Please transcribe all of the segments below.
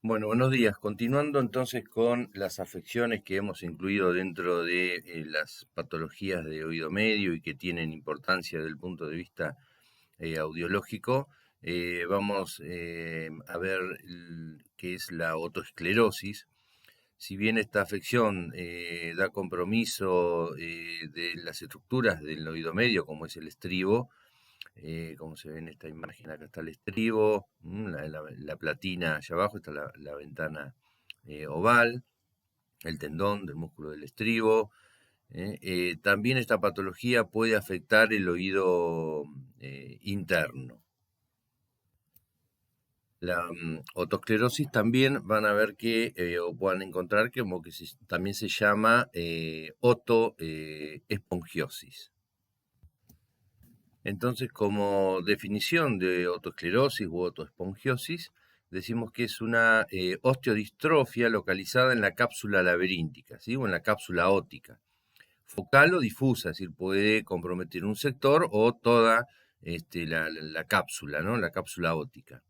Bueno, buenos días. Continuando entonces con las afecciones que hemos incluido dentro de las patologías de oído medio y que tienen importancia desde el punto de vista audiológico, vamos a ver qué es la otoesclerosis. Si bien esta afección da compromiso de las estructuras del oído medio, como es el estribo, como se ve en esta imagen, acá está el estribo, la platina allá abajo está la ventana oval, el tendón del músculo del estribo. También esta patología puede afectar el oído interno. La otosclerosis también van a ver que, o puedan encontrar que como que también se llama otoespongiosis. Entonces, como definición de otoesclerosis u otoespongiosis, decimos que es una osteodistrofia localizada en la cápsula laberíntica, ¿sí? O en la cápsula óptica, focal o difusa, es decir, puede comprometer un sector o toda la cápsula, ¿no? La cápsula óptica.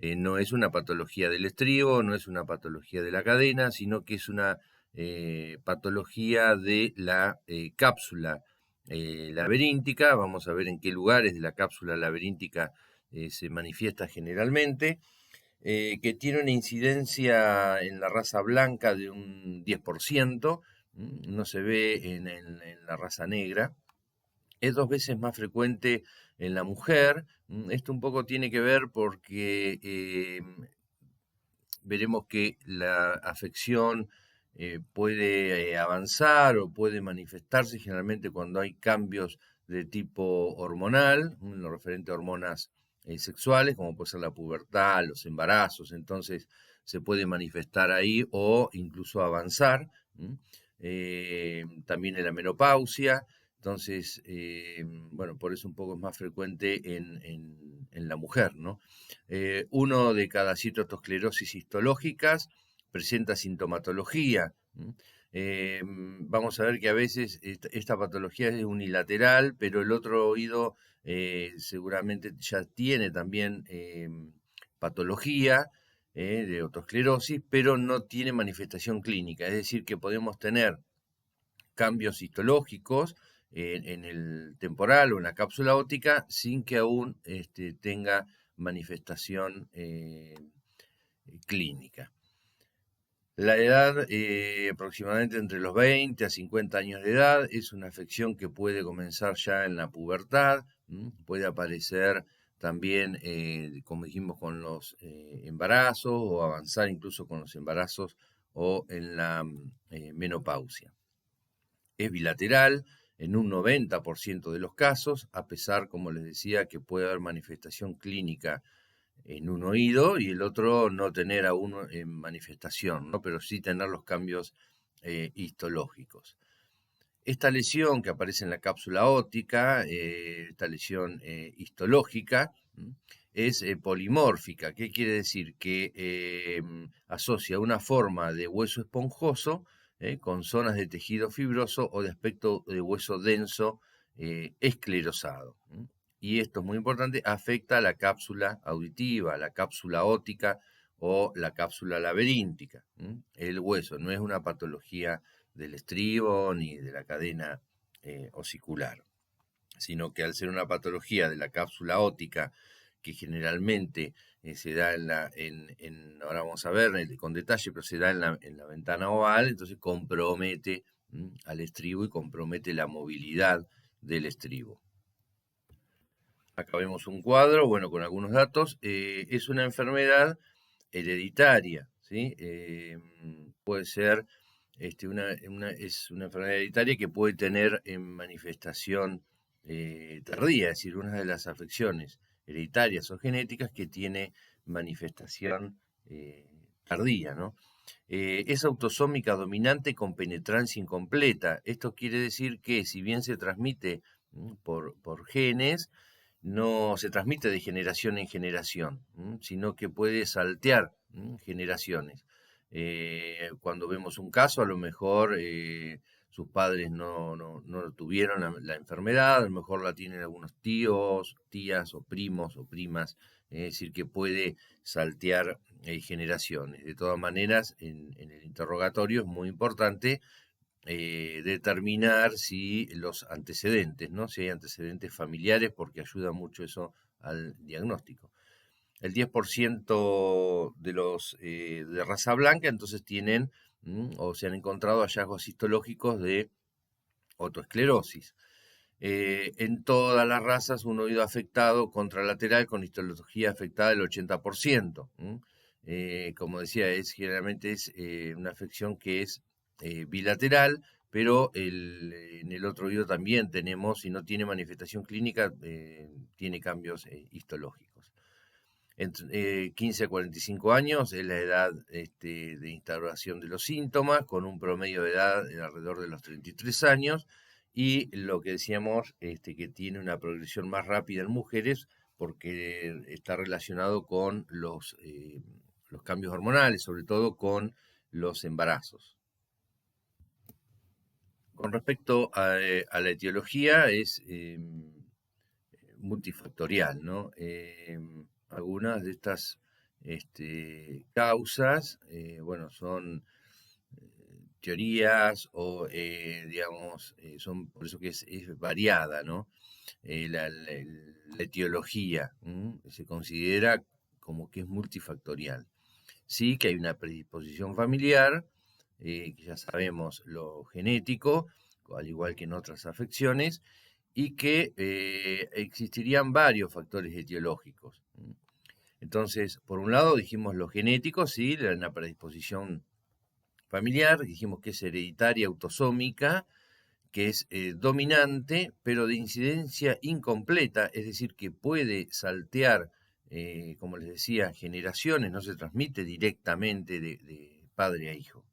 No es una patología del estribo, no es una patología de la cadena, sino que es una patología de la cápsula laberíntica. Vamos a ver en qué lugares de la cápsula laberíntica se manifiesta generalmente, que tiene una incidencia en la raza blanca de un 10%, no se ve en la raza negra. Es 2 veces más frecuente en la mujer. Esto un poco tiene que ver porque veremos que la afección puede avanzar o puede manifestarse generalmente cuando hay cambios de tipo hormonal, en lo referente a hormonas sexuales, como puede ser la pubertad, los embarazos. Entonces se puede manifestar ahí o incluso avanzar. También en la menopausia. Entonces, bueno, por eso un poco es más frecuente en la mujer, ¿no? Uno de cada 7 otosclerosis histológicas presenta sintomatología. Vamos a ver que a veces esta patología es unilateral, pero el otro oído seguramente ya tiene también patología de otosclerosis, pero no tiene manifestación clínica. Es decir, que podemos tener cambios histológicos en el temporal o en la cápsula óptica sin que aún tenga manifestación clínica. La edad, aproximadamente entre los 20 a 50 años de edad, es una afección que puede comenzar ya en la pubertad, puede aparecer también, como dijimos, con los embarazos o avanzar incluso con los embarazos o en la menopausia. Es bilateral en un 90% de los casos, a pesar, como les decía, que puede haber manifestación clínica en un oído y el otro no tener aún manifestación, ¿no? Pero sí tener los cambios histológicos. Esta lesión que aparece en la cápsula óptica, esta lesión histológica, es polimórfica. ¿Qué quiere decir? Que asocia una forma de hueso esponjoso con zonas de tejido fibroso o de aspecto de hueso denso esclerosado. Y esto es muy importante, afecta a la cápsula auditiva, la cápsula óptica o la cápsula laberíntica. El hueso no es una patología del estribo ni de la cadena osicular, sino que al ser una patología de la cápsula óptica que generalmente se da ahora vamos a ver con detalle, pero se da en la ventana oval, entonces compromete al estribo y compromete la movilidad del estribo. Acá vemos un cuadro, bueno, con algunos datos. Es una enfermedad hereditaria, ¿sí? Puede ser es una enfermedad hereditaria que puede tener manifestación tardía, es decir, una de las afecciones hereditarias o genéticas que tiene manifestación tardía, ¿no? Es autosómica dominante con penetrancia incompleta. Esto quiere decir que si bien se transmite por genes, no se transmite de generación en generación, sino que puede saltear generaciones. Cuando vemos un caso, a lo mejor sus padres no tuvieron la enfermedad, a lo mejor la tienen algunos tíos, tías o primos o primas, es decir, que puede saltear generaciones. De todas maneras, en el interrogatorio es muy importante determinar si los antecedentes, ¿no? Si hay antecedentes familiares, porque ayuda mucho eso al diagnóstico. El 10% de los de raza blanca entonces tienen o se han encontrado hallazgos histológicos de otoesclerosis. En todas las razas, un oído afectado contralateral con histología afectada del 80%. Como decía, generalmente es una afección que es bilateral, pero en el otro oído también tenemos, si no tiene manifestación clínica, tiene cambios histológicos. Entre 15 a 45 años es la edad de instauración de los síntomas, con un promedio de edad de alrededor de los 33 años, y lo que decíamos, que tiene una progresión más rápida en mujeres, porque está relacionado con los cambios hormonales, sobre todo con los embarazos. Con respecto a la etiología, es multifactorial, ¿no? Algunas de estas causas, bueno, son teorías o, digamos, son por eso que es variada, ¿no? La etiología se considera como que es multifactorial. Sí que hay una predisposición familiar, que ya sabemos lo genético, al igual que en otras afecciones, y que existirían varios factores etiológicos. Entonces, por un lado dijimos lo genético, sí, una predisposición familiar, dijimos que es hereditaria autosómica, que es dominante, pero de incidencia incompleta, es decir, que puede saltear, como les decía, generaciones, no se transmite directamente de padre a hijo.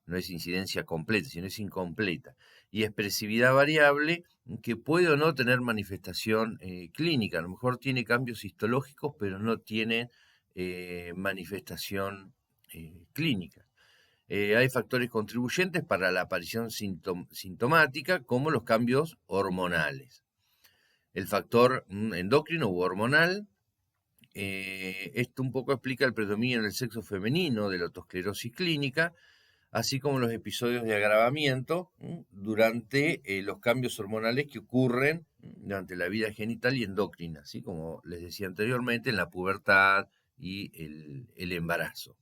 No es incidencia completa, sino es incompleta. Y expresividad variable, que puede o no tener manifestación clínica. A lo mejor tiene cambios histológicos, pero no tiene manifestación clínica. Hay factores contribuyentes para la aparición sintomática, como los cambios hormonales. El factor endocrino u hormonal, esto un poco explica el predominio en el sexo femenino de la otosclerosis clínica, así como los episodios de agravamiento durante los cambios hormonales que ocurren durante la vida genital y endocrina, así como les decía anteriormente, en la pubertad y el embarazo.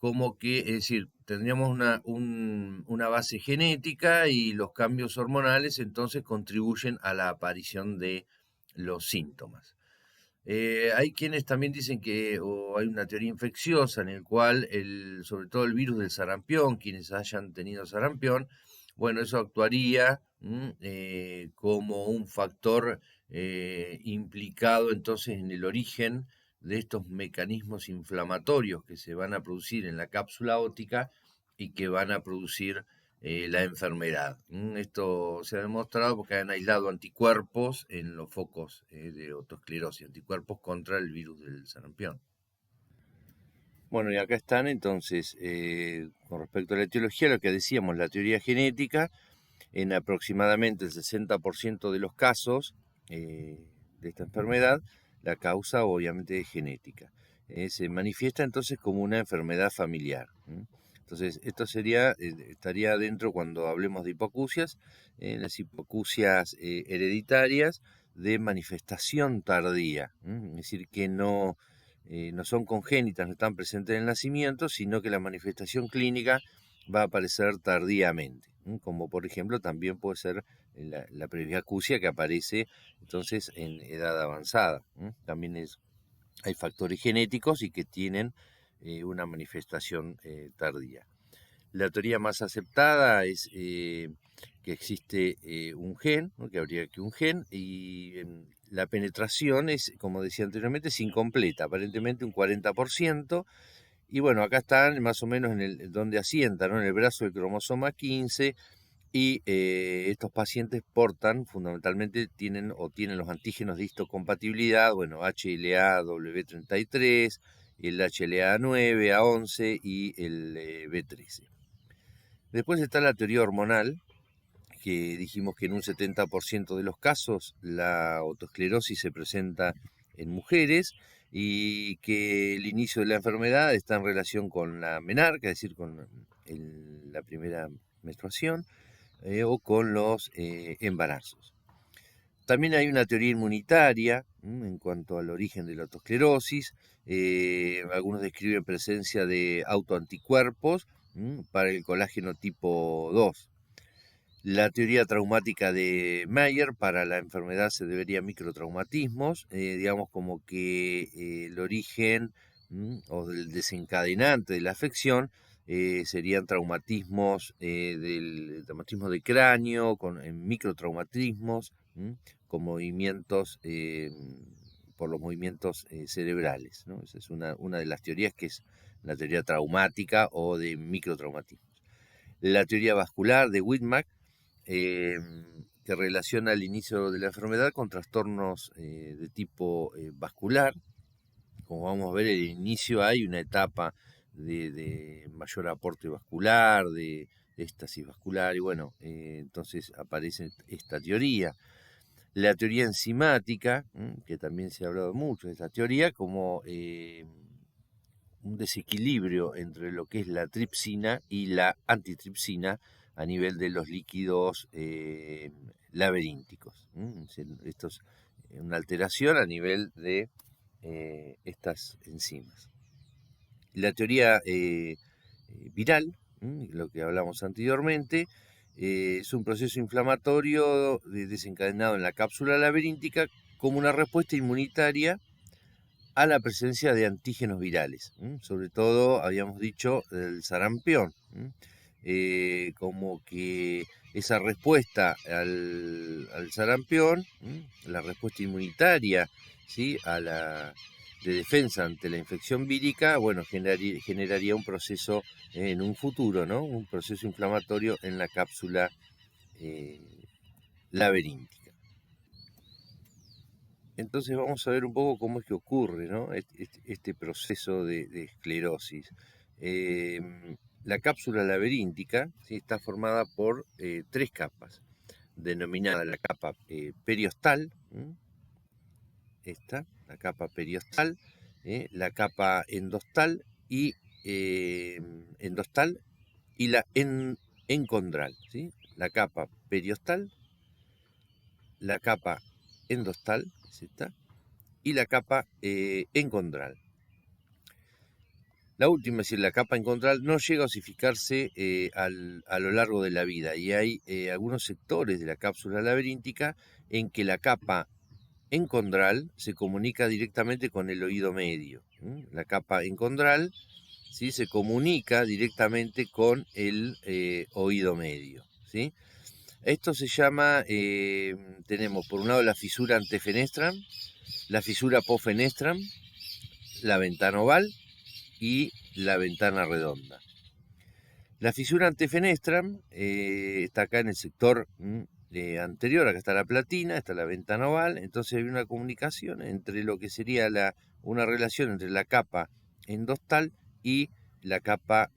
Como que, es decir, tendríamos una base genética y los cambios hormonales entonces contribuyen a la aparición de los síntomas. Hay quienes también dicen que hay una teoría infecciosa en el cual, sobre todo el virus del sarampión, quienes hayan tenido sarampión, bueno, eso actuaría como un factor implicado entonces en el origen de estos mecanismos inflamatorios que se van a producir en la cápsula óptica y que van a producir la enfermedad. Esto se ha demostrado porque han aislado anticuerpos en los focos de otosclerosis, anticuerpos contra el virus del sarampión. Bueno, y acá están entonces, con respecto a la etiología, lo que decíamos, la teoría genética, en aproximadamente el 60% de los casos de esta enfermedad, la causa obviamente es genética. Se manifiesta entonces como una enfermedad familiar. Entonces, esto estaría dentro cuando hablemos de hipoacusias, en las hipoacusias hereditarias de manifestación tardía. Es decir, que no son congénitas, no están presentes en el nacimiento, sino que la manifestación clínica va a aparecer tardíamente, como por ejemplo también puede ser la presbiacusia, que aparece entonces en edad avanzada. También hay factores genéticos y que tienen una manifestación tardía. La teoría más aceptada es que existe un gen, ¿no? Que habría que un gen, y la penetración es, como decía anteriormente, es incompleta, aparentemente un 40%. Y bueno, acá están más o menos en donde asienta, ¿no? En el brazo del cromosoma 15, y estos pacientes portan, fundamentalmente tienen los antígenos de histocompatibilidad, bueno, HLA W33, el HLA 9, A11 y el B13. Después está la teoría hormonal, que dijimos que en un 70% de los casos la otosclerosis se presenta en mujeres, y que el inicio de la enfermedad está en relación con la menarca, es decir, con la primera menstruación, o con los embarazos. También hay una teoría inmunitaria en cuanto al origen de la autoesclerosis. Algunos describen presencia de autoanticuerpos para el colágeno tipo 2. La teoría traumática de Meyer para la enfermedad se debería a microtraumatismos, digamos como que el origen o el desencadenante de la afección serían traumatismos del traumatismo de cráneo, en microtraumatismos, con movimientos, por los movimientos cerebrales, ¿no? Esa es una de las teorías, que es la teoría traumática o de microtraumatismos. La teoría vascular de Whitmark, que relaciona el inicio de la enfermedad con trastornos de tipo vascular. Como vamos a ver, el inicio hay una etapa de mayor aporte vascular, de éstasis vascular, y bueno, entonces aparece esta teoría. La teoría enzimática, que también se ha hablado mucho de esta teoría, como un desequilibrio entre lo que es la tripsina y la antitripsina a nivel de los líquidos laberínticos. Esto es una alteración a nivel de estas enzimas. La teoría viral, lo que hablamos anteriormente, es un proceso inflamatorio desencadenado en la cápsula laberíntica como una respuesta inmunitaria a la presencia de antígenos virales, sobre todo, habíamos dicho, el sarampión, como que esa respuesta al sarampión, la respuesta inmunitaria, ¿sí?, de defensa ante la infección vírica, bueno, generaría un proceso en un futuro, ¿no?, un proceso inflamatorio en la cápsula laberíntica. Entonces vamos a ver un poco cómo es que ocurre, ¿no?, este proceso de esclerosis. La cápsula laberíntica, ¿sí?, está formada por 3 capas, denominada la capa periostal, la capa periostal, la capa endostal y la encondral, ¿sí? La capa periostal, la capa endostal, ¿sí?, y la capa encondral. La última, es decir, la capa encondral, no llega a osificarse a lo largo de la vida, y hay algunos sectores de la cápsula laberíntica en que la capa encondral se comunica directamente con el oído medio. La capa encondral, ¿sí?, se comunica directamente con el oído medio, ¿sí? Esto se llama, tenemos por un lado la fisura antefenestram, la fisura postfenestram, la ventana oval y la ventana redonda. La fisura antefenestram está acá en el sector anterior, acá está la platina, está la ventana oval, entonces hay una comunicación entre lo que sería una relación entre la capa endostal y la capa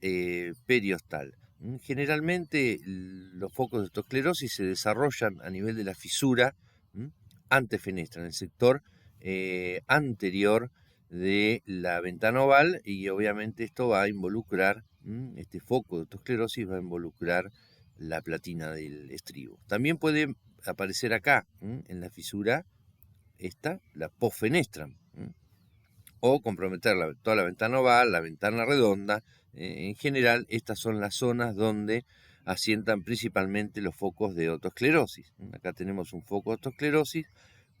periostal. Generalmente los focos de autoesclerosis se desarrollan a nivel de la fisura antefenestram, en el sector anterior de la ventana oval, y obviamente esto va a involucrar, este foco de autoesclerosis va a involucrar la platina del estribo. También puede aparecer acá, en la fisura, la postfenestram, o comprometer toda la ventana oval, la ventana redonda. En general, estas son las zonas donde asientan principalmente los focos de autoesclerosis. Acá tenemos un foco de autoesclerosis,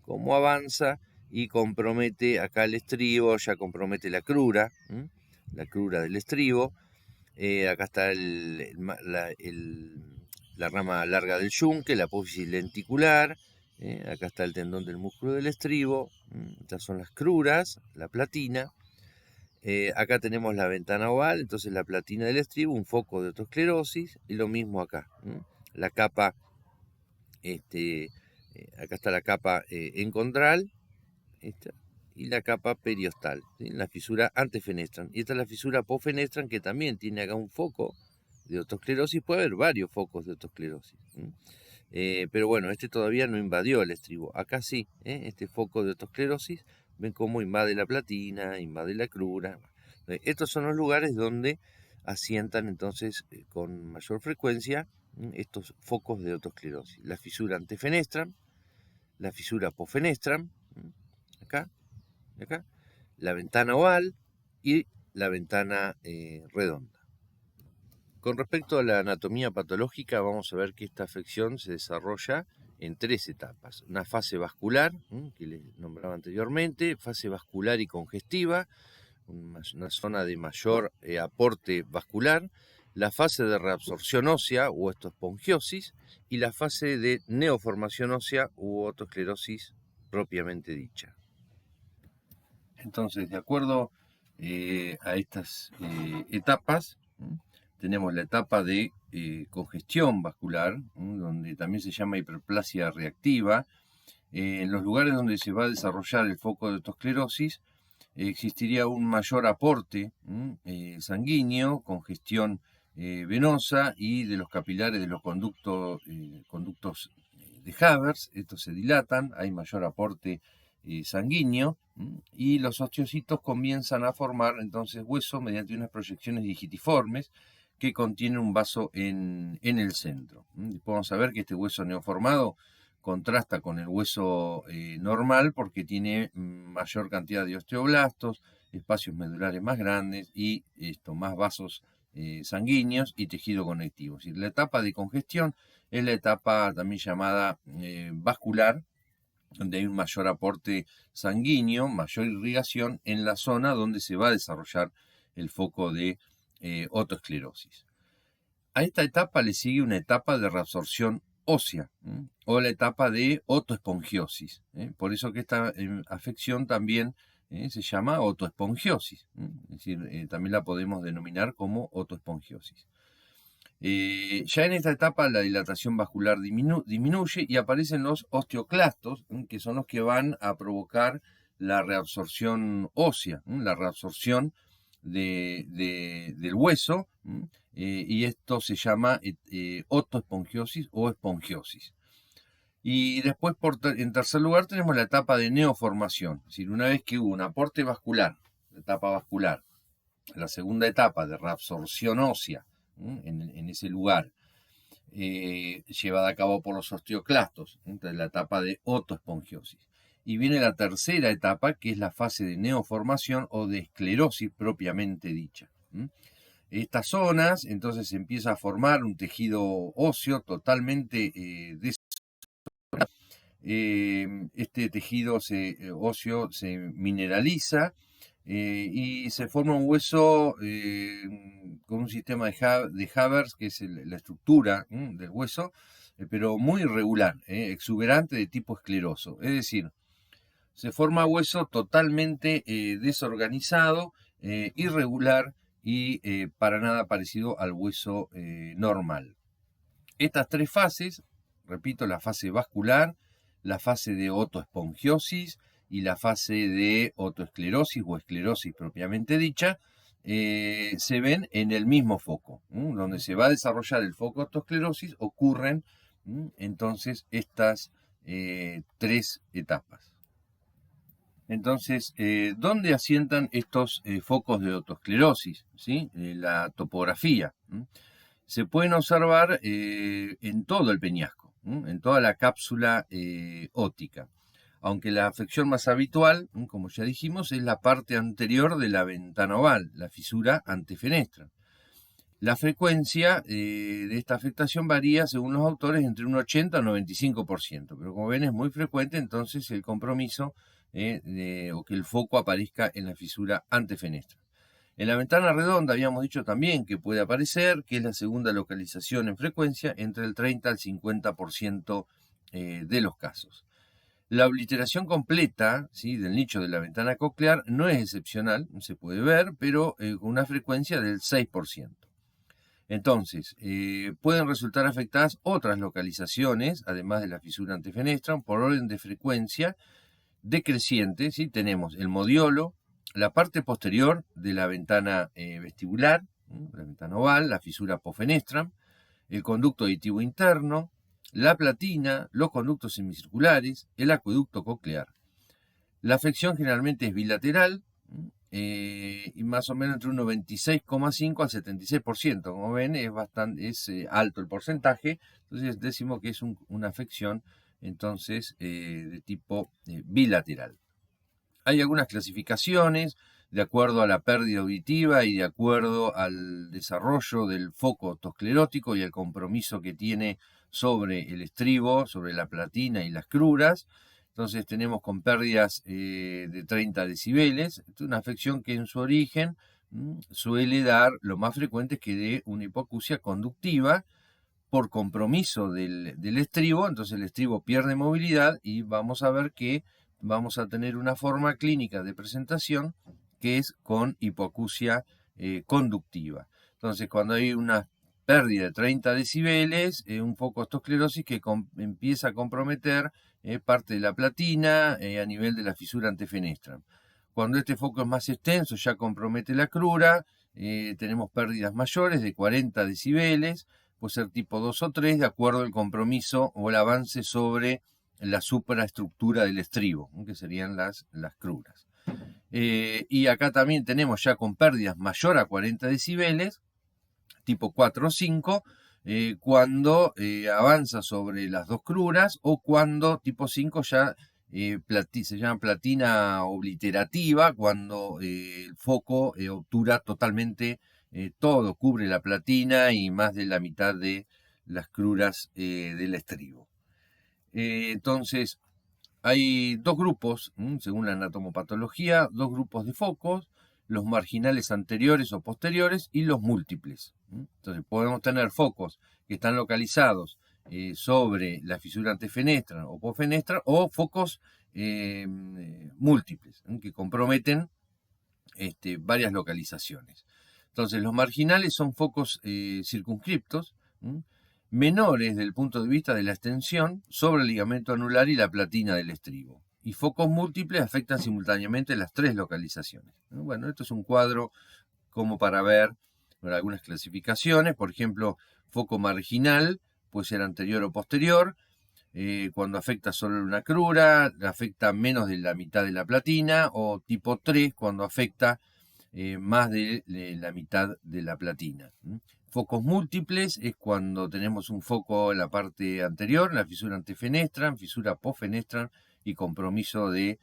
cómo avanza y compromete acá el estribo, ya compromete la crura del estribo. Acá está la rama larga del yunque, la apófisis lenticular. Acá está el tendón del músculo del estribo. Estas son las cruras, la platina. Acá tenemos la ventana oval, entonces la platina del estribo, un foco de autoesclerosis, y lo mismo acá. La capa, acá está la capa encondral, y la capa periostal, ¿sí?, la fisura antefenestram. Y esta es la fisura postfenestram, que también tiene acá un foco de autoesclerosis. Puede haber varios focos de autoesclerosis, pero bueno, este todavía no invadió el estribo. Acá sí, este foco de autoesclerosis ven cómo invade la platina, invade la crura. Estos son los lugares donde asientan entonces con mayor frecuencia estos focos de otosclerosis. La fisura antefenestram, la fisura apofenestram, acá, acá, la ventana oval y la ventana redonda. Con respecto a la anatomía patológica, vamos a ver que esta afección se desarrolla en 3 etapas. Una fase vascular, que les nombraba anteriormente, fase vascular y congestiva, una zona de mayor aporte vascular, la fase de reabsorción ósea u otoespongiosis y la fase de neoformación ósea u otosclerosis propiamente dicha. Entonces, de acuerdo a estas etapas, tenemos la etapa de congestión vascular, donde también se llama hiperplasia reactiva. En los lugares donde se va a desarrollar el foco de otosclerosis, existiría un mayor aporte sanguíneo, congestión venosa y de los capilares de los conductos de Havers. Estos se dilatan, hay mayor aporte sanguíneo y los osteocitos comienzan a formar entonces hueso mediante unas proyecciones digitiformes que contienen un vaso en el centro. Después vamos a ver que este hueso neoformado contrasta con el hueso normal porque tiene mayor cantidad de osteoblastos, espacios medulares más grandes y más vasos sanguíneos y tejido conectivo. Es decir, la etapa de congestión es la etapa también llamada vascular, donde hay un mayor aporte sanguíneo, mayor irrigación en la zona donde se va a desarrollar el foco de otosclerosis. A esta etapa le sigue una etapa de reabsorción ósea o la etapa de otoespongiosis. Por eso que esta afección también se llama otoespongiosis. Es decir, también la podemos denominar como otoespongiosis. Ya en esta etapa la dilatación vascular disminuye y aparecen los osteoclastos, que son los que van a provocar la reabsorción ósea, la reabsorción del hueso, y esto se llama otoespongiosis o espongiosis. Y después, en tercer lugar, tenemos la etapa de neoformación, es decir, una vez que hubo un aporte vascular, la etapa vascular, la segunda etapa de reabsorción ósea en ese lugar, llevada a cabo por los osteoclastos, entonces la etapa de otoespongiosis. Y viene la tercera etapa, que es la fase de neoformación o de esclerosis propiamente dicha. Estas zonas, entonces se empieza a formar un tejido óseo totalmente desorganizado. Este tejido óseo se mineraliza y se forma un hueso con un sistema de Havers, que es la estructura del hueso, pero muy irregular, exuberante de tipo escleroso. Es decir, se forma hueso totalmente desorganizado, irregular y para nada parecido al hueso normal. Estas 3 fases, repito, la fase vascular, la fase de otoespongiosis y la fase de otoesclerosis o esclerosis propiamente dicha, se ven en el mismo foco. Donde se va a desarrollar el foco de otosclerosis ocurren entonces estas 3 etapas. Entonces, ¿dónde asientan estos focos de otosclerosis? ¿Sí? La topografía. Se pueden observar en todo el peñasco, en toda la cápsula óptica. Aunque la afección más habitual, como ya dijimos, es la parte anterior de la ventana oval, la fisura antefenestra. La frecuencia de esta afectación varía, según los autores, entre un 80 y un 95%, pero como ven es muy frecuente, entonces el compromiso o que el foco aparezca en la fisura antefenestra. En la ventana redonda habíamos dicho también que puede aparecer, que es la segunda localización en frecuencia, entre el 30 al 50% de los casos. La obliteración completa, ¿sí?, del nicho de la ventana coclear no es excepcional, se puede ver, pero con una frecuencia del 6%. Entonces, pueden resultar afectadas otras localizaciones, además de la fisura antefenestra, por orden de frecuencia decreciente. ¿Sí? Tenemos el modiolo, la parte posterior de la ventana vestibular, la ventana oval, la fisura apofenestra, el conducto auditivo interno, la platina, los conductos semicirculares, el acueducto coclear. La afección generalmente es bilateral, y más o menos entre un 96,5 al 76%. Como ven, es alto el porcentaje, entonces decimos que es una afección entonces de tipo bilateral. Hay algunas clasificaciones de acuerdo a la pérdida auditiva y de acuerdo al desarrollo del foco otosclerótico y el compromiso que tiene sobre el estribo, sobre la platina y las cruras. Entonces tenemos con pérdidas de 30 decibeles, es una afección que en su origen suele dar, lo más frecuente es que dé una hipoacusia conductiva por compromiso del estribo, entonces el estribo pierde movilidad y vamos a ver que vamos a tener una forma clínica de presentación que es con hipoacusia conductiva. Entonces, cuando hay una pérdida de 30 decibeles, un foco de osteosclerosis que empieza a comprometer parte de la platina a nivel de la fisura antefenestral. Cuando este foco es más extenso, ya compromete la crura, tenemos pérdidas mayores de 40 decibeles, puede ser tipo 2 o 3, de acuerdo al compromiso o el avance sobre la supraestructura del estribo, que serían las cruras. Y acá también tenemos ya con pérdidas mayor a 40 decibeles, tipo 4 o 5, cuando avanza sobre las dos cruras o cuando tipo 5 ya se llama platina obliterativa, cuando el foco obtura totalmente todo, cubre la platina y más de la mitad de las cruras del estribo. Entonces, hay dos grupos, según la anatomopatología, dos grupos de focos, los marginales anteriores o posteriores y los múltiples. Entonces podemos tener focos que están localizados sobre la fisura antefenestra o posfenestra o focos múltiples que comprometen varias localizaciones. Entonces los marginales son focos circunscriptos, menores desde el punto de vista de la extensión sobre el ligamento anular y la platina del estribo. Y focos múltiples afectan simultáneamente las tres localizaciones. Bueno, esto es un cuadro como para ver algunas clasificaciones. Por ejemplo, foco marginal puede ser anterior o posterior. Cuando afecta solo una crura, afecta menos de la mitad de la platina. O tipo 3, cuando afecta más de la mitad de la platina. Focos múltiples es cuando tenemos un foco en la parte anterior, en la fisura antefenestra, fisura posfenestra y compromiso de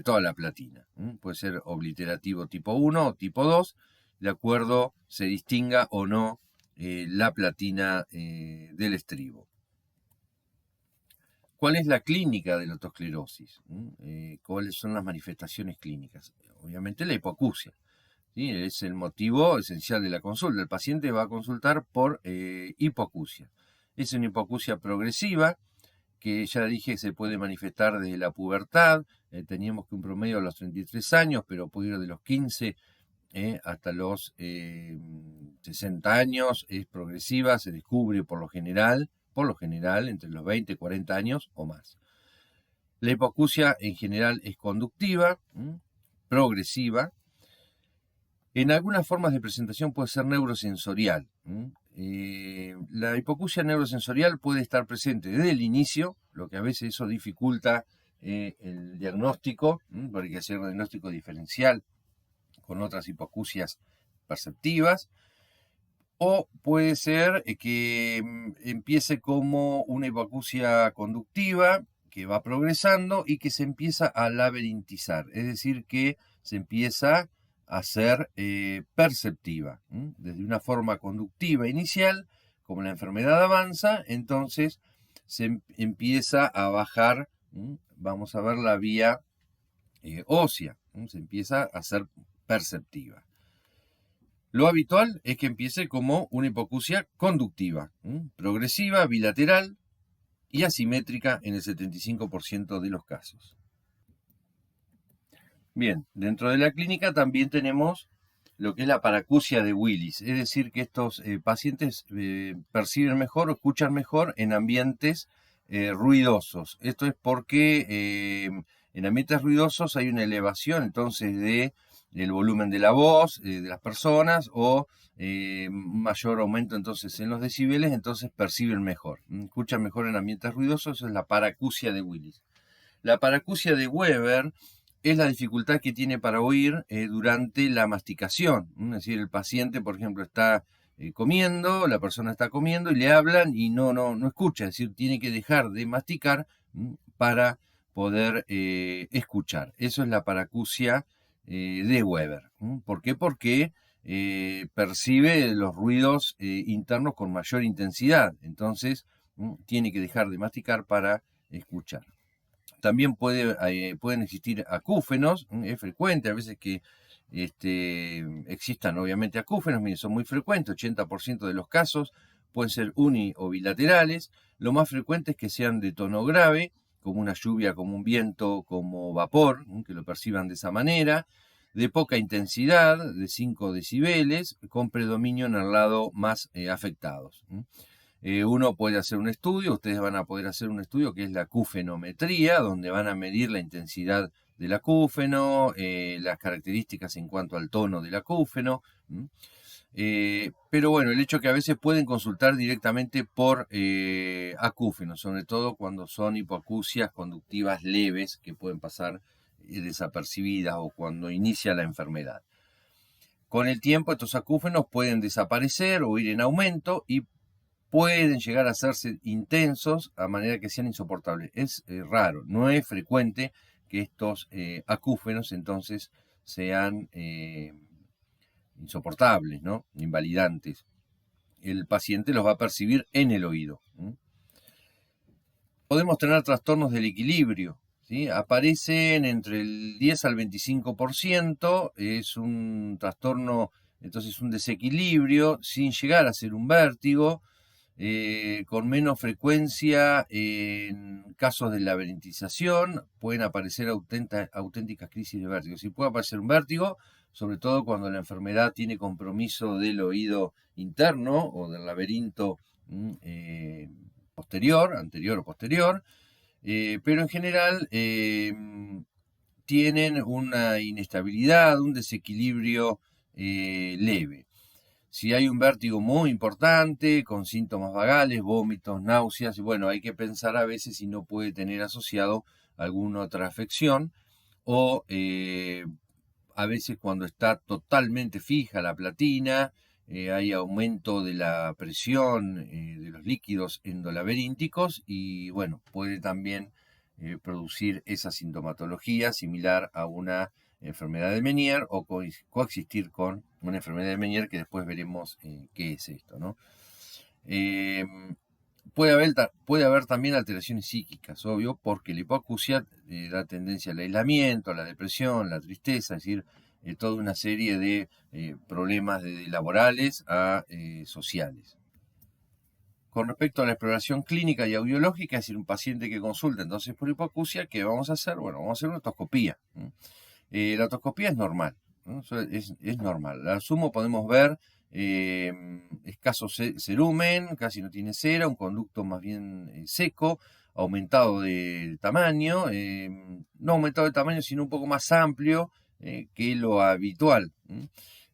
toda la platina. Puede ser obliterativo tipo 1 o tipo 2, de acuerdo se distinga o no la platina del estribo. ¿Cuál es la clínica de la otosclerosis? ¿Cuáles son las manifestaciones clínicas? Obviamente la hipoacusia. ¿Sí? Es el motivo esencial de la consulta. El paciente va a consultar por hipoacusia. Es una hipoacusia progresiva que ya dije se puede manifestar desde la pubertad. Teníamos que un promedio a los 33 años, pero puede ir de los 15 hasta los 60 años. Es progresiva, se descubre por lo general, entre los 20 y 40 años o más. La hipoacusia en general es conductiva, progresiva. En algunas formas de presentación puede ser neurosensorial. La hipoacusia neurosensorial puede estar presente desde el inicio, lo que a veces eso dificulta el diagnóstico, porque hay que hacer un diagnóstico diferencial con otras hipoacusias perceptivas. O puede ser que empiece como una hipoacusia conductiva que va progresando y que se empieza a labirintizar, es decir, que se empieza a ser perceptiva. Desde una forma conductiva inicial, como la enfermedad avanza, entonces se empieza a bajar, vamos a ver la vía ósea, se empieza a ser perceptiva. Lo habitual es que empiece como una hipoacusia conductiva, progresiva, bilateral y asimétrica en el 75% de los casos. Bien, dentro de la clínica también tenemos lo que es la paracusia de Willis, es decir, que estos pacientes perciben mejor o escuchan mejor en ambientes ruidosos. Esto es porque en ambientes ruidosos hay una elevación entonces del volumen de la voz de las personas o mayor aumento entonces en los decibeles, entonces perciben mejor. Escuchan mejor en ambientes ruidosos, eso es la paracusia de Willis. La paracusia de Weber es la dificultad que tiene para oír durante la masticación. Es decir, el paciente, por ejemplo, está comiendo, la persona está comiendo y le hablan y no escucha. Es decir, tiene que dejar de masticar para poder escuchar. Eso es la paracusia de Weber. ¿Por qué? Porque percibe los ruidos internos con mayor intensidad. Entonces, tiene que dejar de masticar para escuchar. También pueden existir acúfenos, es frecuente a veces que existan obviamente acúfenos, miren, son muy frecuentes, 80% de los casos pueden ser uni o bilaterales. Lo más frecuente es que sean de tono grave, como una lluvia, como un viento, como vapor, que lo perciban de esa manera, de poca intensidad, de 5 decibeles, con predominio en el lado más afectados. Uno puede hacer un estudio, ustedes van a poder hacer un estudio que es la acúfenometría, donde van a medir la intensidad del acúfeno, las características en cuanto al tono del acúfeno. Pero bueno, el hecho que a veces pueden consultar directamente por acúfenos, sobre todo cuando son hipoacusias conductivas leves que pueden pasar desapercibidas o cuando inicia la enfermedad. Con el tiempo estos acúfenos pueden desaparecer o ir en aumento y pueden llegar a hacerse intensos a manera que sean insoportables. Es raro, no es frecuente que estos acúfenos entonces sean insoportables, ¿no? Invalidantes. El paciente los va a percibir en el oído. Podemos tener trastornos del equilibrio, ¿sí? Aparecen entre el 10 al 25%, es un trastorno, entonces un desequilibrio, sin llegar a ser un vértigo, con menos frecuencia en casos de laberintización, pueden aparecer auténticas crisis de vértigo. Si puede aparecer un vértigo, sobre todo cuando la enfermedad tiene compromiso del oído interno o del laberinto anterior o posterior, pero en general tienen una inestabilidad, un desequilibrio leve. Si hay un vértigo muy importante, con síntomas vagales, vómitos, náuseas, bueno, hay que pensar a veces si no puede tener asociado alguna otra afección o a veces cuando está totalmente fija la platina, hay aumento de la presión de los líquidos endolaberínticos y bueno, puede también producir esa sintomatología similar a una enfermedad de Meniere o coexistir con una enfermedad de Meniere que después veremos qué es esto, ¿no? Puede haber también alteraciones psíquicas, obvio, porque la hipoacusia da tendencia al aislamiento, a la depresión, la tristeza, es decir, toda una serie de problemas laborales a sociales. Con respecto a la exploración clínica y audiológica, es decir, un paciente que consulta entonces por hipoacusia, ¿qué vamos a hacer? Bueno, vamos a hacer una otoscopía. La otoscopía es normal, ¿no? Es normal. Al sumo podemos ver escaso cerumen, casi no tiene cera, un conducto más bien seco, aumentado de tamaño, no aumentado de tamaño, sino un poco más amplio que lo habitual.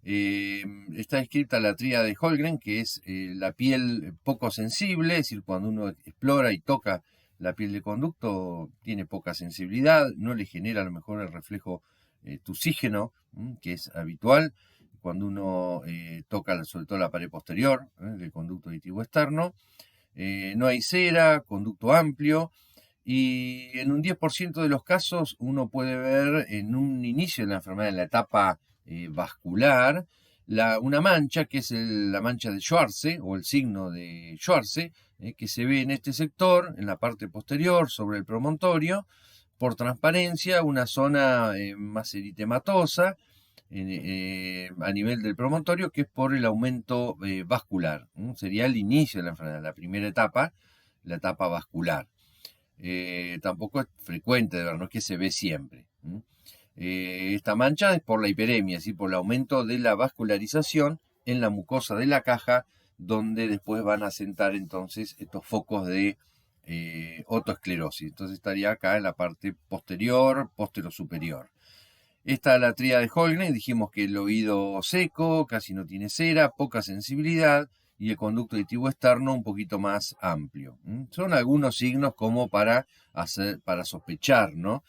Está descrita la tríada de Holmgren, que es la piel poco sensible, es decir, cuando uno explora y toca la piel de conducto, tiene poca sensibilidad, no le genera a lo mejor el reflejo tusígeno, que es habitual cuando uno toca sobre todo la pared posterior del conducto auditivo externo. No hay cera, conducto amplio, y en un 10% de los casos uno puede ver en un inicio de la enfermedad, en la etapa vascular, una mancha que es la mancha de Schwarze o el signo de Schwarze, que se ve en este sector, en la parte posterior, sobre el promontorio, por transparencia, una zona más eritematosa a nivel del promontorio, que es por el aumento vascular. Sería el inicio de la enfermedad, la primera etapa, la etapa vascular. Tampoco es frecuente de ver, no es que se ve siempre. Esta mancha es por la hiperemia, es decir, por el aumento de la vascularización en la mucosa de la caja, donde después van a sentar entonces estos focos de otoesclerosis. Entonces estaría acá en la parte posterior, posterior-superior. Esta es la tríada de Holmgren, dijimos que el oído seco, casi no tiene cera, poca sensibilidad, y el conducto auditivo externo un poquito más amplio. Son algunos signos como para sospechar, ¿no?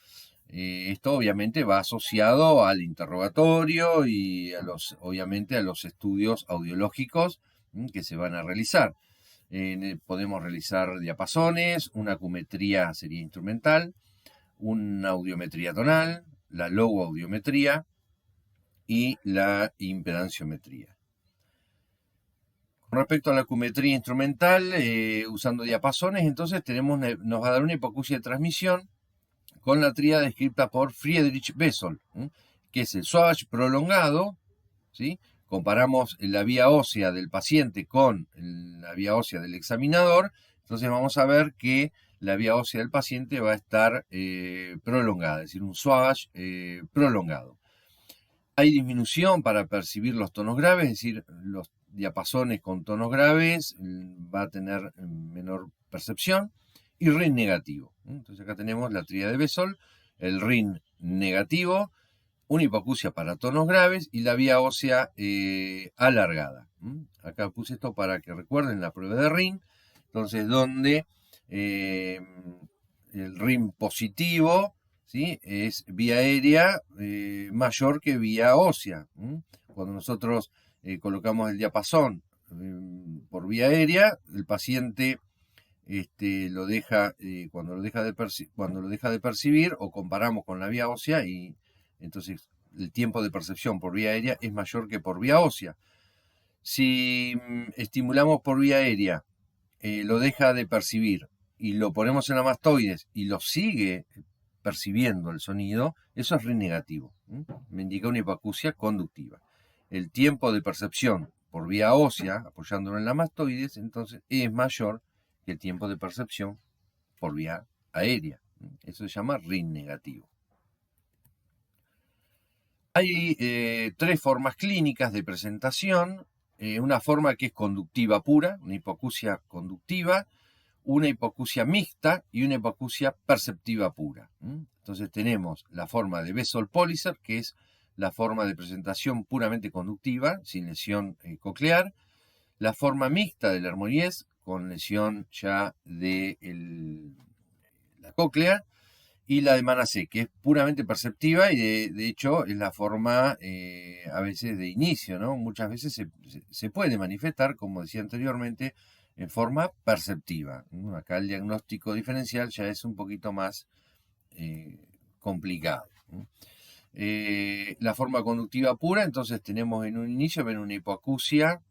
Esto obviamente va asociado al interrogatorio y obviamente a los estudios audiológicos que se van a realizar. Podemos realizar diapasones, una acumetría sería instrumental, una audiometría tonal, la logoaudiometría y la impedanciometría. Con respecto a la acumetría instrumental, usando diapasones, entonces nos va a dar una hipoacusia de transmisión con la tríada descrita por Friedrich Bessel, que es el swabage prolongado, ¿sí? Comparamos la vía ósea del paciente con la vía ósea del examinador, entonces vamos a ver que la vía ósea del paciente va a estar prolongada, es decir, un swabage prolongado. Hay disminución para percibir los tonos graves, es decir, los diapasones con tonos graves va a tener menor percepción, y RIN negativo. Entonces acá tenemos la tríada de Bessel, el RIN negativo, una hipoacusia para tonos graves y la vía ósea alargada. Acá puse esto para que recuerden la prueba de RIN, entonces donde el RIN positivo, ¿sí?, es vía aérea mayor que vía ósea. Cuando nosotros colocamos el diapasón por vía aérea, el paciente lo deja, cuando lo deja de percibir, o comparamos con la vía ósea, y entonces el tiempo de percepción por vía aérea es mayor que por vía ósea. Si estimulamos por vía aérea, lo deja de percibir y lo ponemos en la mastoides y lo sigue percibiendo el sonido, eso es RIN negativo. Me indica una hipoacusia conductiva. El tiempo de percepción por vía ósea, apoyándolo en la mastoides, entonces es mayor que el tiempo de percepción por vía aérea. Eso se llama RIN negativo. Hay tres formas clínicas de presentación. Una forma que es conductiva pura, una hipoacusia conductiva, una hipoacusia mixta y una hipoacusia perceptiva pura. Entonces tenemos la forma de Bessel-Polizer, que es la forma de presentación puramente conductiva, sin lesión coclear. La forma mixta del Hermóniez, con lesión ya de la cóclea, y la de Manassé, que es puramente perceptiva y de hecho es la forma a veces de inicio, ¿no? Muchas veces se puede manifestar, como decía anteriormente, en forma perceptiva. Acá el diagnóstico diferencial ya es un poquito más complicado. La forma conductiva pura, entonces tenemos en un inicio una hipoacusia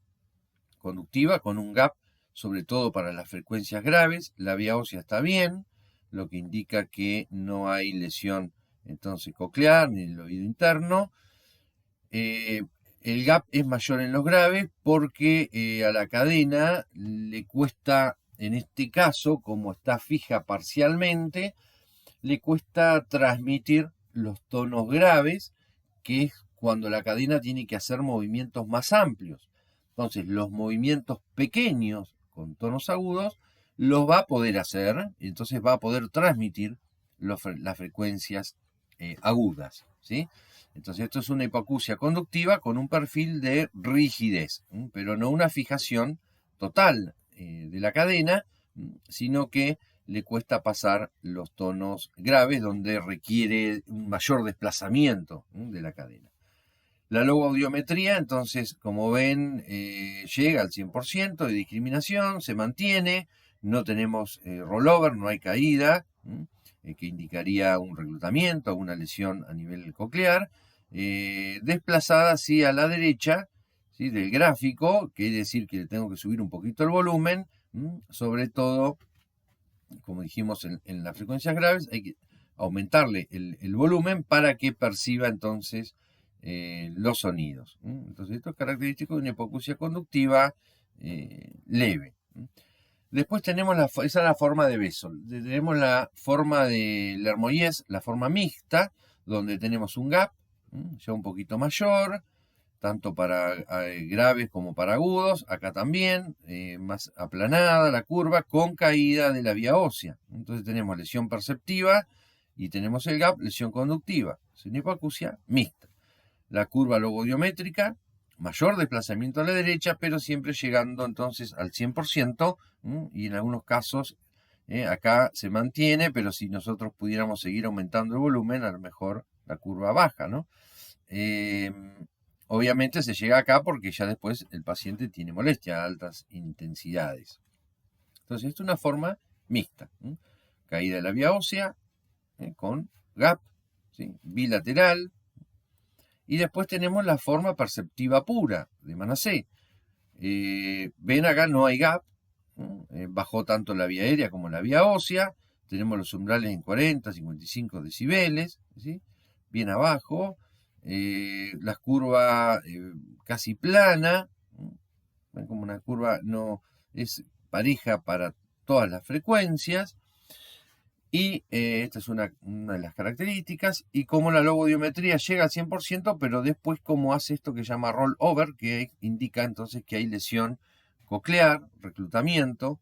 conductiva con un gap, sobre todo para las frecuencias graves. La vía ósea está bien, lo que indica que no hay lesión entonces coclear ni en el oído interno. El gap es mayor en los graves porque a la cadena le cuesta, en este caso, como está fija parcialmente, le cuesta transmitir los tonos graves, que es cuando la cadena tiene que hacer movimientos más amplios. Entonces, los movimientos pequeños con tonos agudos los va a poder hacer, y entonces va a poder transmitir las frecuencias agudas, ¿sí? Entonces, esto es una hipoacusia conductiva con un perfil de rigidez, pero no una fijación total de la cadena, sino que le cuesta pasar los tonos graves, donde requiere un mayor desplazamiento de la cadena. La logoaudiometría, entonces, como ven, llega al 100% de discriminación, se mantiene, no tenemos rollover, no hay caída, que indicaría un reclutamiento, una lesión a nivel coclear, desplazada sí a la derecha, ¿sí?, del gráfico, que quiere decir que le tengo que subir un poquito el volumen, sobre todo, como dijimos en las frecuencias graves, hay que aumentarle el volumen para que perciba entonces los sonidos. Entonces esto es característico de una hipoacusia conductiva leve. Después tenemos esa es la forma de Bessel. Tenemos la forma de L'Hermoyés, la forma mixta, donde tenemos un gap ya un poquito mayor, tanto para graves como para agudos. Acá también, más aplanada la curva, con caída de la vía ósea. Entonces tenemos lesión perceptiva y tenemos el gap, lesión conductiva. Es una hipoacusia mixta. La curva logoaudiométrica, mayor desplazamiento a la derecha, pero siempre llegando entonces al 100%, y en algunos casos acá se mantiene, pero si nosotros pudiéramos seguir aumentando el volumen, a lo mejor la curva baja, ¿no? Obviamente se llega acá porque ya después el paciente tiene molestia a altas intensidades. Entonces, es una forma mixta. Caída de la vía ósea con gap, ¿sí? Bilateral. Y después tenemos la forma perceptiva pura de Manassé. Ven acá, no hay gap. Bajó tanto la vía aérea como la vía ósea. Tenemos los umbrales en 40, 55 decibeles, ¿sí? Bien abajo. La curva casi plana. Ven como una curva no es pareja para todas las frecuencias. Y esta es una de las características. Y como la logodiometría llega al 100%, pero después como hace esto que se llama rollover, que indica entonces que hay lesión coclear, reclutamiento,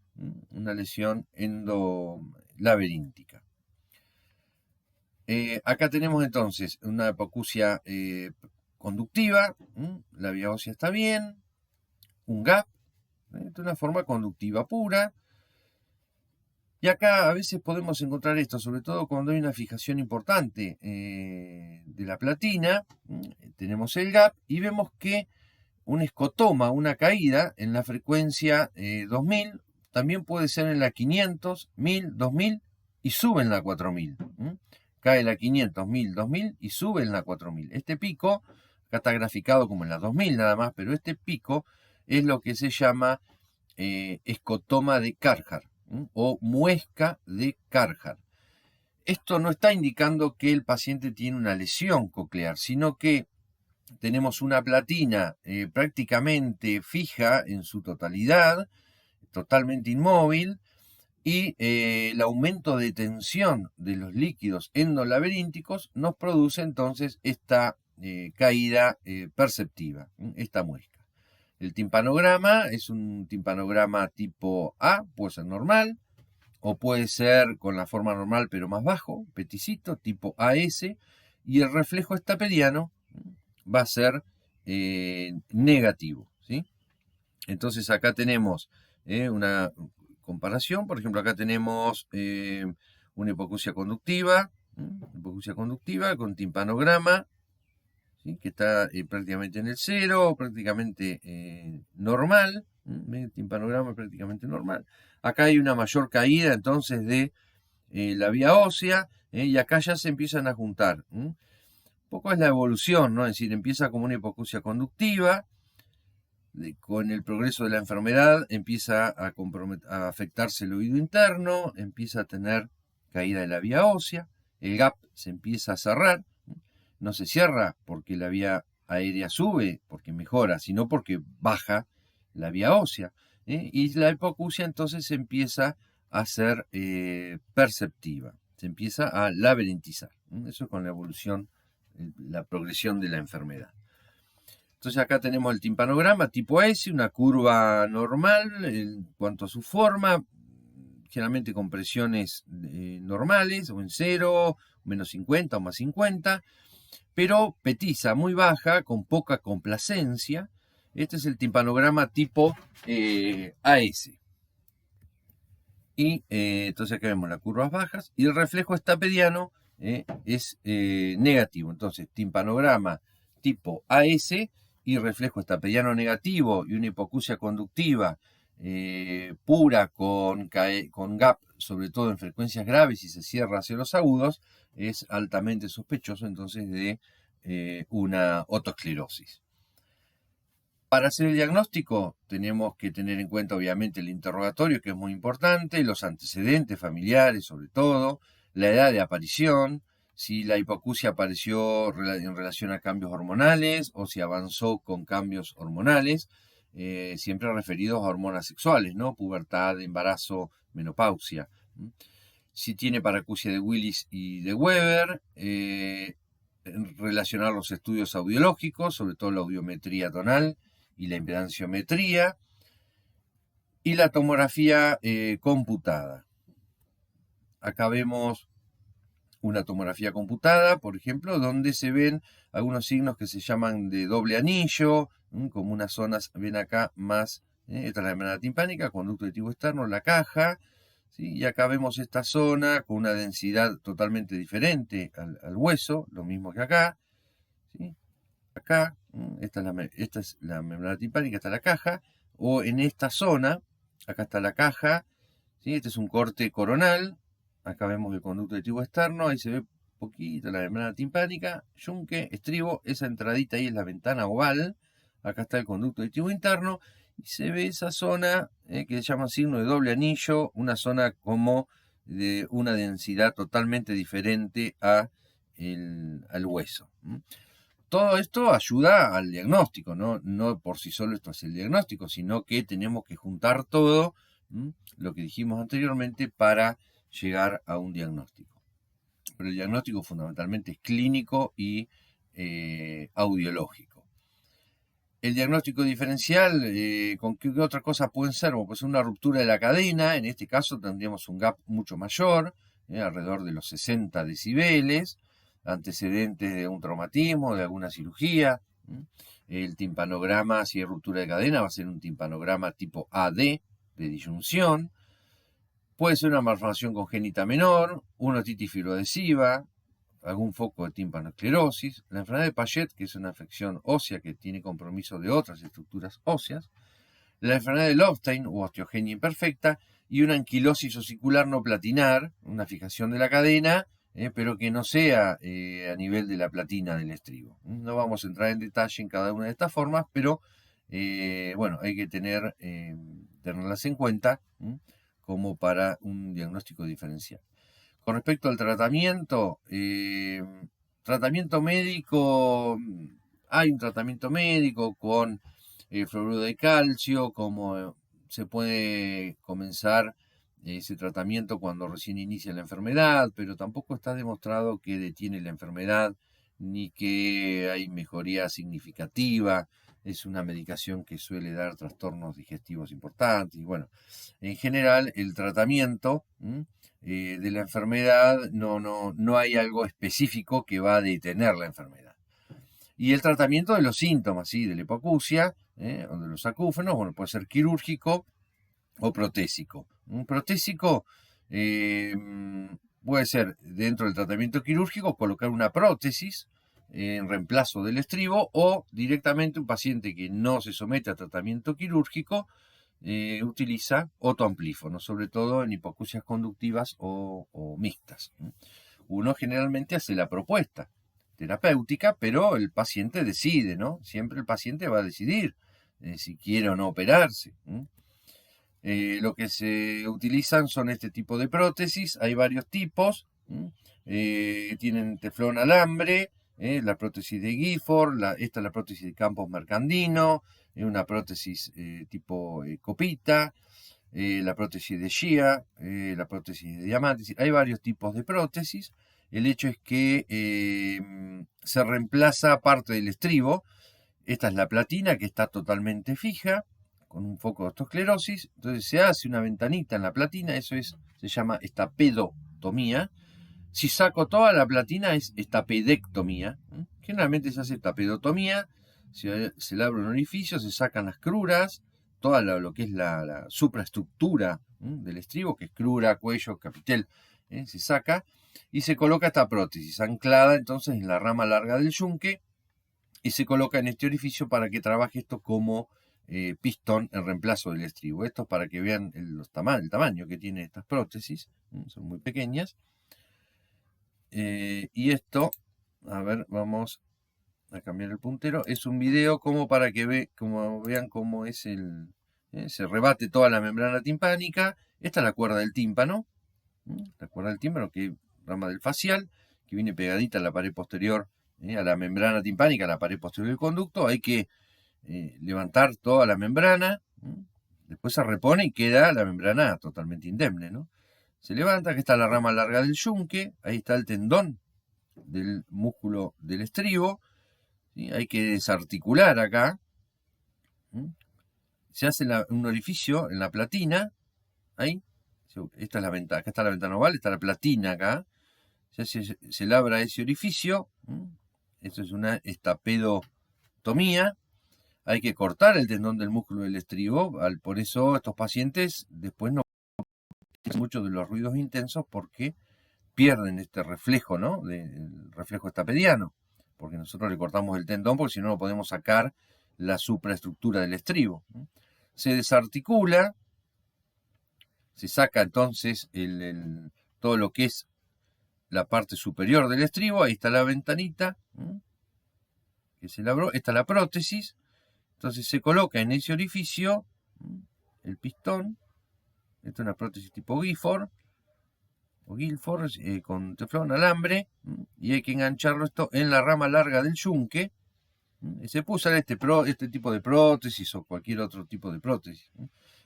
una lesión endolaberíntica. Acá tenemos entonces una hipoacusia conductiva, la vía ósea está bien, un gap, de una forma conductiva pura. Y acá a veces podemos encontrar esto, sobre todo cuando hay una fijación importante de la platina. Tenemos el gap y vemos que un escotoma, una caída en la frecuencia 2000, también puede ser en la 500, 1000, 2000 y sube en la 4000. Cae la 500, 1000, 2000 y sube en la 4000. Este pico, acá está graficado como en la 2000 nada más, pero este pico es lo que se llama escotoma de Carhart o muesca de Carhart. Esto no está indicando que el paciente tiene una lesión coclear, sino que tenemos una platina prácticamente fija en su totalidad, totalmente inmóvil, y el aumento de tensión de los líquidos endolaberínticos nos produce entonces esta caída perceptiva, esta muesca. El timpanograma es un timpanograma tipo A, puede ser normal, o puede ser con la forma normal pero más bajo, peticito, tipo AS, y el reflejo estapediano va a ser negativo, ¿sí? Entonces acá tenemos una comparación, por ejemplo, acá tenemos una hipoacusia conductiva con timpanograma, ¿sí? Que está prácticamente en el cero, prácticamente normal, el timpanograma prácticamente normal. Acá hay una mayor caída entonces de la vía ósea, y acá ya se empiezan a juntar. Un poco es la evolución, ¿no? Es decir, empieza como una hipoacusia conductiva, con el progreso de la enfermedad empieza a afectarse el oído interno, empieza a tener caída de la vía ósea, el gap se empieza a cerrar, no se cierra porque la vía aérea sube, porque mejora, sino porque baja la vía ósea. Y la hipoacusia entonces se empieza a ser perceptiva, se empieza a labirintizar. Eso es con la evolución, la progresión de la enfermedad. Entonces acá tenemos el timpanograma tipo S, una curva normal en cuanto a su forma, generalmente con presiones normales, o en 0, menos 50 o más 50, pero petiza muy baja, con poca complacencia. Este es el timpanograma tipo AS. Y entonces acá vemos las curvas bajas y el reflejo estapediano es negativo. Entonces, timpanograma tipo AS y reflejo estapediano negativo y una hipoacusia conductiva pura con gap, sobre todo en frecuencias graves y se cierra hacia los agudos, es altamente sospechoso entonces de una otosclerosis. Para hacer el diagnóstico tenemos que tener en cuenta obviamente el interrogatorio, que es muy importante, los antecedentes familiares sobre todo, la edad de aparición, si la hipoacusia apareció en relación a cambios hormonales o si avanzó con cambios hormonales, siempre referidos a hormonas sexuales, ¿no? Pubertad, embarazo, menopausia. Si tiene paracusia de Willis y de Weber, relacionar los estudios audiológicos, sobre todo la audiometría tonal y la impedanciometría, y la tomografía computada. Acá vemos una tomografía computada, por ejemplo, donde se ven algunos signos que se llaman de doble anillo, como unas zonas, ven acá, más, esta es la membrana timpánica, conducto auditivo externo, la caja, ¿sí? Y acá vemos esta zona con una densidad totalmente diferente al hueso, lo mismo que acá, ¿sí? Acá, esta es la membrana timpánica, esta es la caja, o en esta zona, acá está la caja, ¿sí? Este es un corte coronal, acá vemos el conducto auditivo externo, ahí se ve poquito la membrana timpánica, yunque, estribo, esa entradita ahí es la ventana oval, acá está el conducto auditivo interno, y se ve esa zona que se llama signo de doble anillo, una zona como de una densidad totalmente diferente al hueso. Todo esto ayuda al diagnóstico, ¿no? No por sí solo esto es el diagnóstico, sino que tenemos que juntar todo, lo que dijimos anteriormente, para llegar a un diagnóstico. Pero el diagnóstico fundamentalmente es clínico y audiológico. El diagnóstico diferencial, ¿con qué otra cosa pueden ser? Bueno, pues una ruptura de la cadena, en este caso tendríamos un gap mucho mayor, alrededor de los 60 decibeles, antecedentes de un traumatismo, de alguna cirugía. El timpanograma, si hay ruptura de cadena, va a ser un timpanograma tipo AD, de disyunción. Puede ser una malformación congénita menor, una otitis fibroadhesiva, algún foco de tímpanoesclerosis, la enfermedad de Paget, que es una afección ósea que tiene compromiso de otras estructuras óseas, la enfermedad de Lobstein u osteogenia imperfecta y una anquilosis osicular no platinar, una fijación de la cadena, pero que no sea a nivel de la platina del estribo. No vamos a entrar en detalle en cada una de estas formas, pero bueno, hay que tenerlas en cuenta como para un diagnóstico diferencial. Con respecto al tratamiento médico, hay un tratamiento médico con fluoruro de calcio, como se puede comenzar ese tratamiento cuando recién inicia la enfermedad, pero tampoco está demostrado que detiene la enfermedad ni que hay mejoría significativa. Es una medicación que suele dar trastornos digestivos importantes. Y bueno, en general el tratamiento de la enfermedad no hay algo específico que va a detener la enfermedad. Y el tratamiento de los síntomas, ¿sí? De la hipoacusia o de los acúfenos, bueno, puede ser quirúrgico o protésico. Un protésico puede ser dentro del tratamiento quirúrgico colocar una prótesis en reemplazo del estribo o directamente un paciente que no se somete a tratamiento quirúrgico utiliza otoamplífonos, sobre todo en hipoacusias conductivas o mixtas. Uno generalmente hace la propuesta terapéutica, pero el paciente decide, ¿no? Siempre el paciente va a decidir si quiere o no operarse. Lo que se utilizan son este tipo de prótesis, hay varios tipos, tienen teflón alambre, la prótesis de Gifford, esta es la prótesis de Campos Mercandino, una prótesis tipo copita, la prótesis de Shia, la prótesis de diamante, hay varios tipos de prótesis. El hecho es que se reemplaza parte del estribo. Esta es la platina que está totalmente fija, con un foco de osteosclerosis. Entonces se hace una ventanita en la platina, se llama estapedotomía. Si saco toda la platina es estapedectomía. Generalmente se hace estapedotomía, se le abre un orificio, se sacan las cruras, toda lo que es la supraestructura del estribo, que es crura, cuello, capitel, se saca y se coloca esta prótesis anclada entonces en la rama larga del yunque y se coloca en este orificio para que trabaje esto como pistón en reemplazo del estribo. Esto es para que vean el tamaño que tiene estas prótesis, son muy pequeñas. Y esto, a ver, vamos a cambiar el puntero, es un video como para que vean cómo es se rebate toda la membrana timpánica. Esta es la cuerda del tímpano, la cuerda del tímpano, que es rama del facial, que viene pegadita a la pared posterior, a la membrana timpánica, a la pared posterior del conducto. Hay que levantar toda la membrana, después se repone y queda la membrana totalmente indemne, ¿no? Se levanta, que está la rama larga del yunque, ahí está el tendón del músculo del estribo, ¿sí? Hay que desarticular acá, se hace un orificio en la platina, ahí, esta es la ventana, acá está la ventana oval, está la platina acá, se labra ese orificio, esto es una estapedotomía, hay que cortar el tendón del músculo del estribo. Por eso estos pacientes después no tienen muchos de los ruidos intensos porque pierden este reflejo, ¿no? El reflejo estapediano, porque nosotros le cortamos el tendón porque si no, no podemos sacar la supraestructura del estribo. Se desarticula, se saca entonces todo lo que es la parte superior del estribo, ahí está la ventanita, que se labró, esta es la prótesis, entonces se coloca en ese orificio el pistón, esta es una prótesis tipo Gifford, o Guilford, con teflón, alambre, y hay que engancharlo esto en la rama larga del yunque. Se puede usar este tipo de prótesis o cualquier otro tipo de prótesis.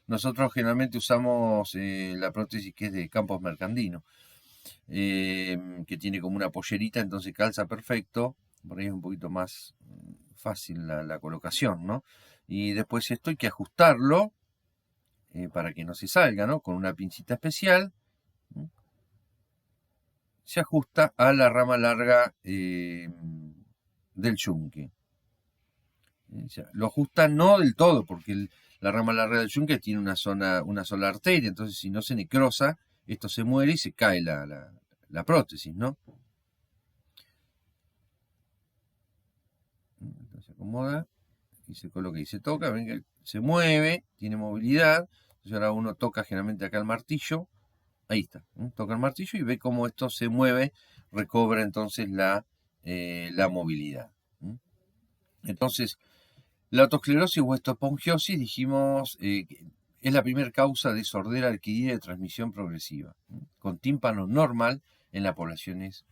Nosotros generalmente usamos la prótesis que es de Campos Mercandino, que tiene como una pollerita, entonces calza perfecto, por ahí es un poquito más fácil la colocación, ¿no? Y después esto hay que ajustarlo para que no se salga, ¿no? Con una pincita especial. Se ajusta a la rama larga del yunque. Lo ajusta no del todo, porque la rama larga del yunque tiene una sola arteria, entonces si no se necrosa, esto se muere y se cae la prótesis, ¿no? Entonces se acomoda y se coloca y se toca, ven que se mueve, tiene movilidad. Entonces ahora uno toca generalmente acá el martillo, ahí está, toca el martillo y ve cómo esto se mueve, recobra entonces la movilidad. Entonces, la autoesclerosis o osteopongiosis, dijimos, es la primera causa de sordera adquirida de transmisión progresiva, con tímpano normal en las poblaciones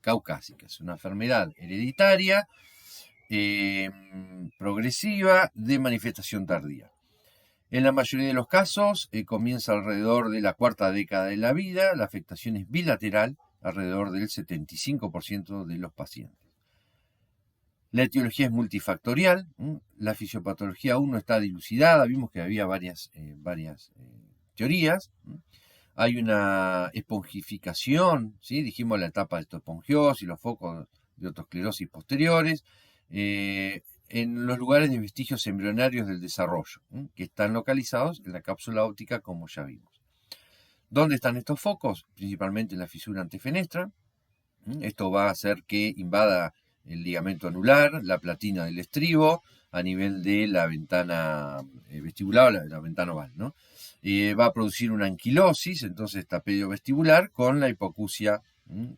caucásicas. Una enfermedad hereditaria, progresiva, de manifestación tardía. En la mayoría de los casos comienza alrededor de la cuarta década de la vida, la afectación es bilateral, alrededor del 75% de los pacientes. La etiología es multifactorial, la fisiopatología aún no está dilucidada, vimos que había varias teorías. Hay una espongificación, ¿sí? Dijimos la etapa de osteopongiosis, los focos de autoesclerosis posteriores, en los lugares de vestigios embrionarios del desarrollo, que están localizados en la cápsula óptica, como ya vimos. ¿Dónde están estos focos? Principalmente en la fisura antefenestra. Esto va a hacer que invada el ligamento anular, la platina del estribo, a nivel de la ventana vestibular, la ventana oval, ¿no? Va a producir una anquilosis, entonces tapedio vestibular, con la hipoacusia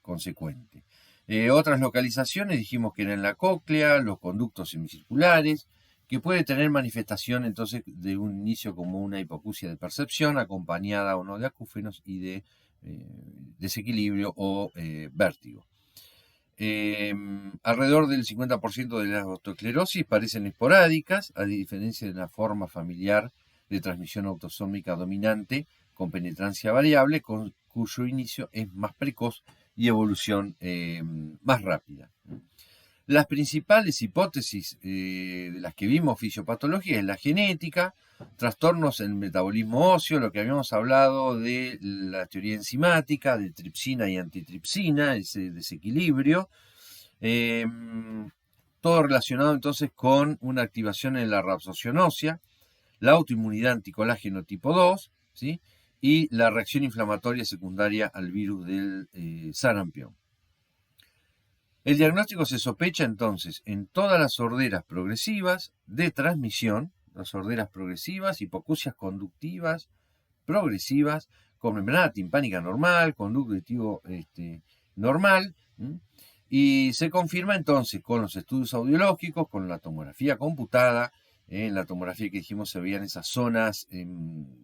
consecuente. Otras localizaciones dijimos que eran la cóclea, los conductos semicirculares, que puede tener manifestación entonces de un inicio como una hipoacusia de percepción, acompañada o no de acúfenos y de desequilibrio o vértigo. Alrededor del 50% de las osteosclerosis parecen esporádicas, a diferencia de la forma familiar de transmisión autosómica dominante con penetrancia variable, cuyo inicio es más precoz y evolución más rápida. Las principales hipótesis de las que vimos fisiopatología es la genética, trastornos en el metabolismo óseo, lo que habíamos hablado de la teoría enzimática, de tripsina y antitripsina, ese desequilibrio. Todo relacionado entonces con una activación en la reabsorción ósea, la autoinmunidad anticolágeno tipo 2, ¿sí? Y la reacción inflamatoria secundaria al virus del sarampión. El diagnóstico se sospecha entonces en todas las sorderas progresivas de transmisión, las sorderas progresivas, hipoacusias conductivas progresivas, con membrana timpánica normal, conductivo normal, y se confirma entonces con los estudios audiológicos, con la tomografía computada. En la tomografía que dijimos se veían esas zonas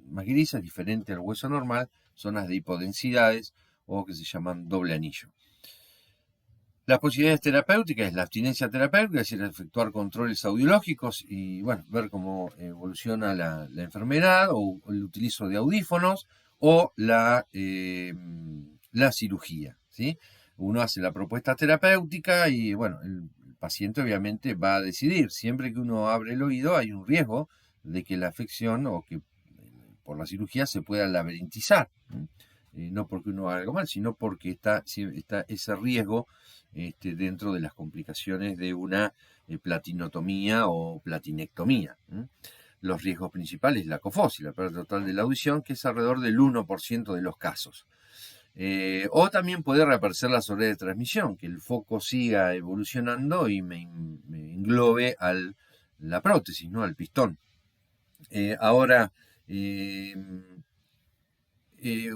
más grises, diferente al hueso normal, zonas de hipodensidades o que se llaman doble anillo. Las posibilidades terapéuticas es la abstinencia terapéutica, es decir, efectuar controles audiológicos y bueno, ver cómo evoluciona la enfermedad, o el utilizo de audífonos, o la cirugía, ¿sí? Uno hace la propuesta terapéutica y bueno, el paciente obviamente va a decidir. Siempre que uno abre el oído hay un riesgo de que la afección o que por la cirugía se pueda labirintizar. No porque uno haga algo mal, sino porque está ese riesgo dentro de las complicaciones de una platinotomía o platinectomía. Los riesgos principales, la cofosis, la pérdida total de la audición, que es alrededor del 1% de los casos. O también puede reaparecer la sordera de transmisión, que el foco siga evolucionando y me englobe a la prótesis, ¿no? Al pistón. Ahora,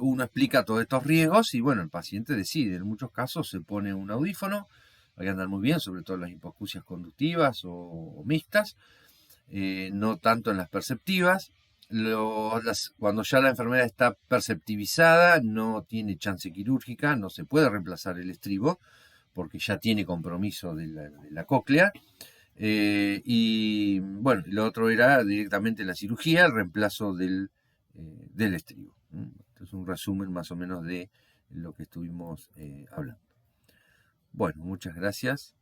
uno explica todos estos riesgos y bueno, el paciente decide. En muchos casos se pone un audífono, hay que andar muy bien, sobre todo en las hipoacusias conductivas o mixtas, no tanto en las perceptivas. Cuando ya la enfermedad está perceptivizada, no tiene chance quirúrgica, no se puede reemplazar el estribo, porque ya tiene compromiso de la cóclea. Y bueno, lo otro era directamente la cirugía, el reemplazo del estribo. Esto es un resumen más o menos de lo que estuvimos hablando. Bueno, muchas gracias.